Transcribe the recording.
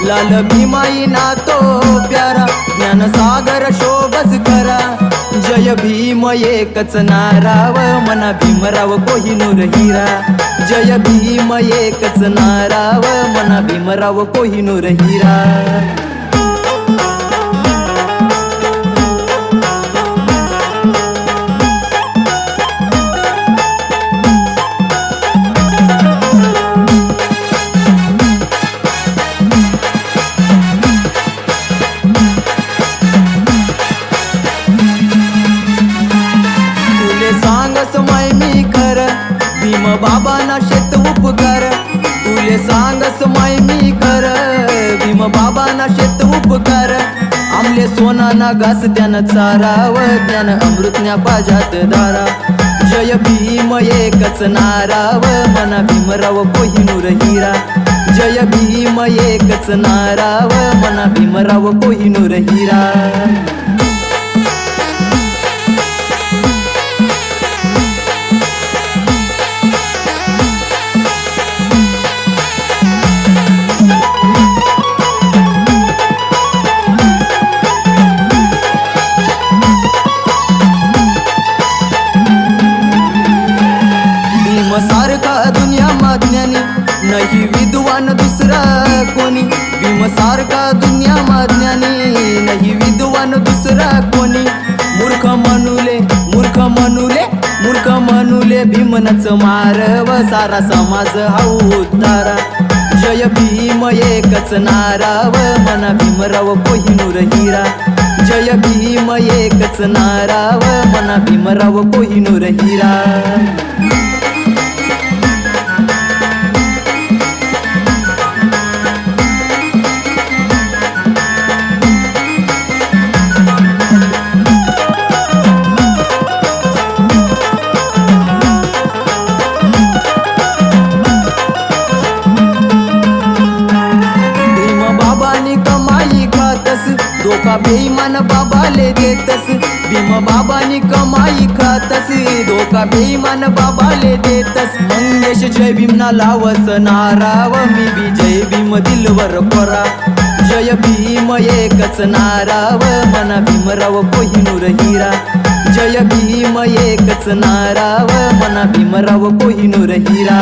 लाल भीमाई ना तो प्यारा, ज्ञान सागर शोभस करा। जय भीम एकच नाराव, मना भीमराव कोहिनूर हिरा। जय भीम एकच नाराव, मना भीमराव कोहिनूर हिरा। सांगस माय मी खर, भीम बाबाना शेत उपकार। तुले सांगस माय मी खर, भीम बाबाना शेत उपकार। आमले सोनाना घास त्यानं चाराव, ज्ञान अमृतन्या पाजात धारा। जय भीम एकच नाराव, मना भीमराव कोहिनूर हिरा। जय भीम एकच नाराव, मना भीमराव कोहिनूर हिरा। सारखा दुनिया माज्ञानी, नाही विद्वान दुसरा कोणी। भीम सारखा दुनिया माज्ञानी, नाही विद्वान दुसरा कोणी। मूर्ख मनुले मूर्ख मनुले मूर्ख मनुले भीमनच मारव, सारा समाज हा उद्धारा। जय भीम एकच नाराव, मना भीमराव कोहिनूर हिरा। जय भीम एकच नाराव, मना भीमराव कोहिनूर हिरा। कमाई खातस, धोका बेईमान बाबाले देतस। भीम बाबानी कमाई खातस, धोका बेईमान बाबाले देतस। मंगेश जय भीमना लावस नाराव, मी बी जय भीम दिलवर कोरा। जय भीम एकच नाराव, मना भीमराव कोहिनूर हिरा। जय भीम एकच नाराव, मना भीमराव कोहिनूर हिरा।